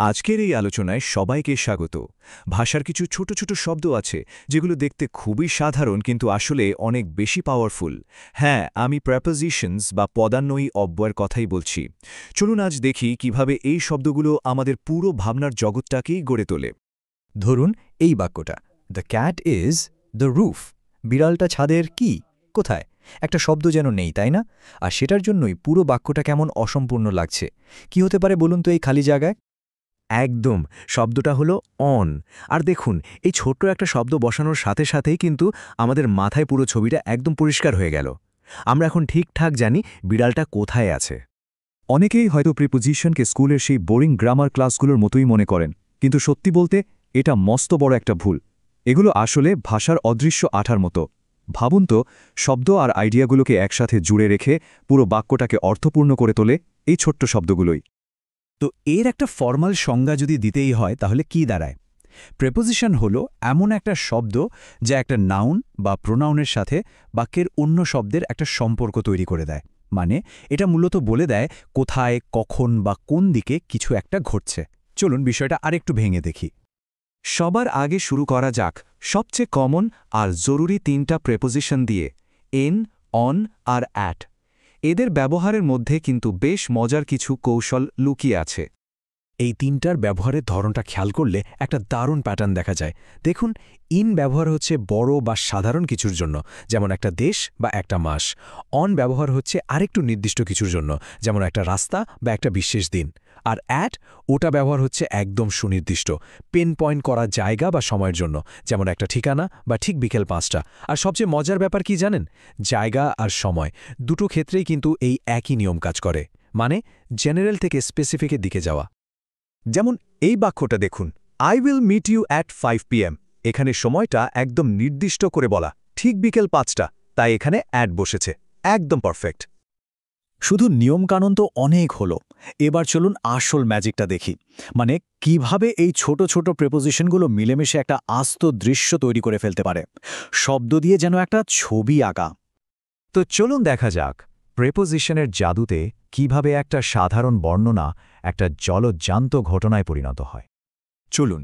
আজকের এই আলোচনায় সবাইকে স্বাগত। ভাষার কিছু ছোট ছোট শব্দ আছে যেগুলো দেখতে খুবই সাধারণ কিন্তু আসলে অনেক বেশি পাওয়ারফুল। হ্যাঁ, আমি প্রেপোজিশনস বা পদান্বয়ী অব্যয়ের কথাই বলছি। চলুন আজ দেখি কিভাবে এই শব্দগুলো আমাদের পুরো ভাবনার জগৎটাকেই গড়ে তোলে। ধরুন এই বাক্যটা, the cat is the roof. বিড়ালটা ছাদের কি, কোথায়? একটা শব্দ যেন নেই, তাই না? আর সেটার জন্যই পুরো বাক্যটা কেমন অসম্পূর্ণ লাগছে। কি হতে পারে বলুন তো এই খালি জায়গায়? একদম, শব্দটা হলো অন। আর দেখুন, এই ছোট্ট একটা শব্দ বসানোর সাথে সাথেই কিন্তু আমাদের মাথায় পুরো ছবিটা একদম পরিষ্কার হয়ে গেল। আমরা এখন ঠিকঠাক জানি বিড়ালটা কোথায় আছে। অনেকেই হয়তো প্রিপোজিশনকে স্কুলের সেই বোরিং গ্রামার ক্লাসগুলোর মতোই মনে করেন, কিন্তু সত্যি বলতে এটা মস্ত বড় একটা ভুল। এগুলো আসলে ভাষার অদৃশ্য আঠার মতো। ভাবুন তো, শব্দ আর আইডিয়াগুলোকে একসাথে জুড়ে রেখে পুরো বাক্যটাকে অর্থপূর্ণ করে তোলে এই ছোট্ট শব্দগুলোই। তো এর একটা ফর্মাল সংজ্ঞা যদি দিতেই হয় তাহলে কি দাঁড়ায়? প্রেপোজিশন হলো এমন একটা শব্দ যা একটা নাউন বা প্রোনাউনের সাথে বাক্যের অন্য শব্দের একটা সম্পর্ক তৈরি করে দেয়। মানে এটা মূলত বলে দেয় কোথায়, কখন বা কোন দিকে কিছু একটা ঘটছে। চলুন বিষয়টা আরেকটু ভেঙে দেখি। সবার আগে শুরু করা যাক সবচেয়ে কমন আর জরুরি তিনটা প্রেপোজিশন দিয়ে, এন, অন আর অ্যাট। এদের ব্যবহারের মধ্যে কিন্তু বেশ মজার কিছু কৌশল লুকিয়ে আছে। এই তিনটার ব্যবহারের ধরনটা খেয়াল করলে একটা দারুণ প্যাটার্ন দেখা যায়। দেখুন, ইন ব্যবহার হচ্ছে বড় বা সাধারণ কিছুর জন্য, যেমন একটা দেশ বা একটা মাস। অন ব্যবহার হচ্ছে আরেকটু নির্দিষ্ট কিছুর জন্য, যেমন একটা রাস্তা বা একটা বিশেষ দিন। আর অ্যাট, ওটা ব্যবহার হচ্ছে একদম সুনির্দিষ্ট, পেন পয়েন্ট করা জায়গা বা সময়ের জন্য, যেমন একটা ঠিকানা বা ঠিক বিকেল 5টা। আর সবচেয়ে মজার ব্যাপার কি জানেন? জায়গা আর সময় দুটো ক্ষেত্রেই কিন্তু এই একই নিয়ম কাজ করে, মানে জেনারেল থেকে স্পেসিফিকের দিকে যাওয়া। যেমন এই বাক্যটা দেখুন, I will meet you at 5 PM। এখানে সময়টা একদম নির্দিষ্ট করে বলা, ঠিক বিকেল 5টা, তাই এখানে অ্যাট বসেছে। একদম পারফেক্ট। শুধু নিয়মকানুন তো অনেক হলো, এবার চলুন আসল ম্যাজিকটা দেখি। মানে কিভাবে এই ছোট ছোট প্রেপোজিশনগুলো মিলেমিশে একটা আস্ত দৃশ্য তৈরি করে ফেলতে পারে, শব্দ দিয়ে যেন একটা ছবি আঁকা। তো চলুন দেখা যাক প্রেপোজিশনের জাদুতে কিভাবে একটা সাধারণ বর্ণনা একটা জলজ্যান্ত ঘটনায় পরিণত হয়। চলুন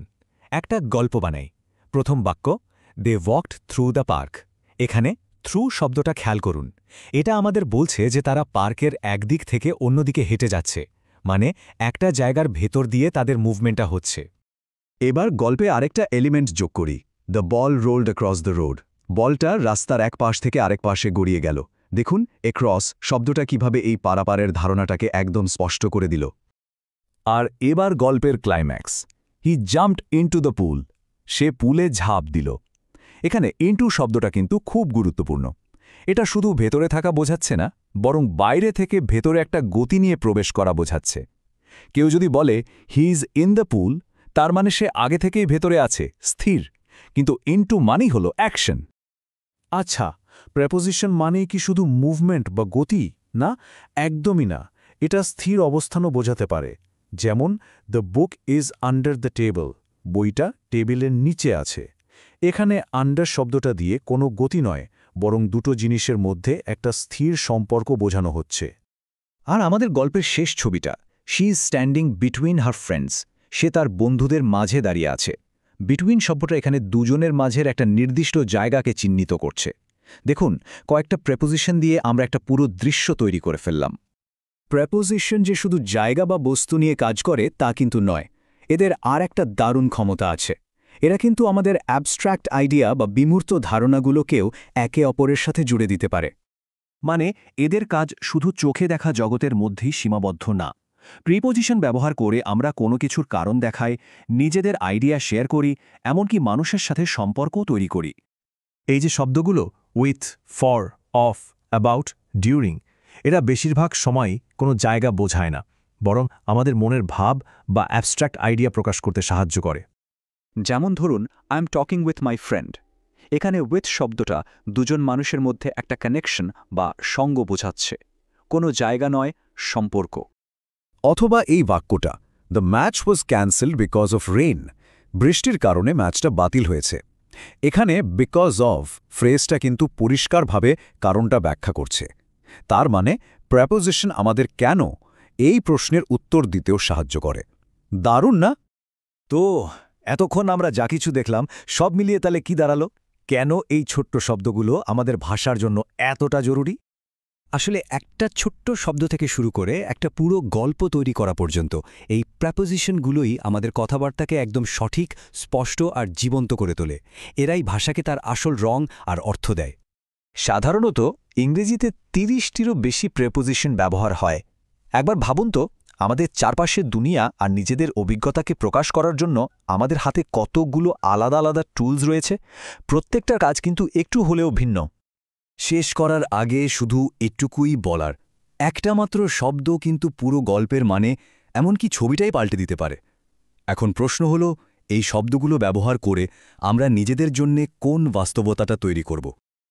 একটা গল্প বানাই। প্রথম বাক্য, দে ওয়াকড থ্রু দ্য পার্ক। এখানে থ্রু শব্দটা খেয়াল করুন। এটা আমাদের বলছে যে তারা পার্কের একদিক থেকে অন্যদিকে হেঁটে যাচ্ছে, মানে একটা জায়গার ভেতর দিয়ে তাদের মুভমেন্টটা হচ্ছে। এবার গল্পে আরেকটা এলিমেন্ট যোগ করি, the ball ruled across the road. বলটা রাস্তার এক পাশ থেকে আরেক পাশে গড়িয়ে গেল। দেখুন, অ্যাক্রস শব্দটা কিভাবে এই পারাপারের ধারণাটাকে একদম স্পষ্ট করে দিল। আর এবার গল্পের climax, he jumped into the pool. সে পুলে ঝাঁপ দিল। এখানে ইনটু শব্দটা কিন্তু খুব গুরুত্বপূর্ণ। এটা শুধু ভেতরে থাকা বোঝাচ্ছে না, বরং বাইরে থেকে ভেতরে একটা গতি নিয়ে প্রবেশ করা বোঝাচ্ছে। কেউ যদি বলে he is in the pool, তার মানে সে আগে থেকেই ভেতরে আছে, স্থির। কিন্তু ইনটু মানেই হলো অ্যাকশন। আচ্ছা, প্রেপোজিশন মানেই কি শুধু মুভমেন্ট বা গতি? না, একদমই না। এটা স্থির অবস্থানও বোঝাতে পারে। যেমন, the book is under the table. বইটা টেবিলের নিচে আছে। এখানে আন্ডার শব্দটা দিয়ে কোনো গতি নয়, বরং দুটো জিনিসের মধ্যে একটা স্থির সম্পর্ক বোঝানো হচ্ছে। আর আমাদের গল্পের শেষ ছবিটা, she is standing between her friends. সে তার বন্ধুদের মাঝে দাঁড়িয়ে আছে। বিটুইন শব্দটা এখানে দুজনের মাঝের একটা নির্দিষ্ট জায়গাকে চিহ্নিত করছে। দেখুন, কয়েকটা প্রেপোজিশন দিয়ে আমরা একটা পুরো দৃশ্য তৈরি করে ফেললাম। প্রেপোজিশন যে শুধু জায়গা বা বস্তু নিয়ে কাজ করে তা কিন্তু নয়, এদের আর একটা দারুণ ক্ষমতা আছে। এরা কিন্তু আমাদের অ্যাবস্ট্র্যাক্ট আইডিয়া বা বিমূর্ত ধারণাগুলোকেও একে অপরের সাথে জুড়ে দিতে পারে। মানে এদের কাজ শুধু চোখে দেখা জগতের মধ্যেই সীমাবদ্ধ না। প্রিপোজিশন ব্যবহার করে আমরা কোনো কিছুর কারণ দেখাই, নিজেদের আইডিয়া শেয়ার করি, এমনকি মানুষের সাথে সম্পর্কও তৈরি করি। এই যে শব্দগুলো with, for, of, about, during, এরা বেশিরভাগ সময়ই কোনো জায়গা বোঝায় না, বরং আমাদের মনের ভাব বা অ্যাবস্ট্র্যাক্ট আইডিয়া প্রকাশ করতে সাহায্য করে। যেমন ধরুন, I am talking with my friend. এখানে উইথ শব্দটা দুজন মানুষের মধ্যে একটা কানেকশন বা সঙ্গ বোঝাচ্ছে, কোনো জায়গা নয়, সম্পর্ক। অথবা এই বাক্যটা, the match was cancelled because of rain. বৃষ্টির কারণে ম্যাচটা বাতিল হয়েছে। এখানে বিকজ অফ ফ্রেজটা কিন্তু পরিষ্কারভাবে কারণটা ব্যাখ্যা করছে। তার মানে প্রেপোজিশন আমাদের কেন এই প্রশ্নের উত্তর দিতেও সাহায্য করে। দারুণ না? তো এতক্ষণ আমরা যা কিছু দেখলাম সব মিলিয়ে তাহলে কি দাঁড়ালো? কেন এই ছোট্ট শব্দগুলো আমাদের ভাষার জন্য এতটা জরুরি? আসলে একটা ছোট্ট শব্দ থেকে শুরু করে একটা পুরো গল্প তৈরি করা পর্যন্ত এই প্রেপোজিশনগুলোই আমাদের কথাবার্তাকে একদম সঠিক, স্পষ্ট আর জীবন্ত করে তোলে। এরাই ভাষাকে তার আসল রং আর অর্থ দেয়। সাধারণত ইংরেজিতে ৩০টিরও বেশি প্রেপোজিশন ব্যবহার হয়। একবার ভাবুন তো, আমাদের চারপাশের দুনিয়া আর নিজেদের অভিজ্ঞতাকে প্রকাশ করার জন্য আমাদের হাতে কতগুলো আলাদা আলাদা টুলস রয়েছে। প্রত্যেকটার কাজ কিন্তু একটু হলেও ভিন্ন। শেষ করার আগে শুধু এটুকুই বলার, একটা মাত্র শব্দ কিন্তু পুরো গল্পের মানে, এমনকি ছবিটাই পাল্টে দিতে পারে। এখন প্রশ্ন হলো, এই শব্দগুলো ব্যবহার করে আমরা নিজেদের জন্যে কোন বাস্তবতাটা তৈরি করব।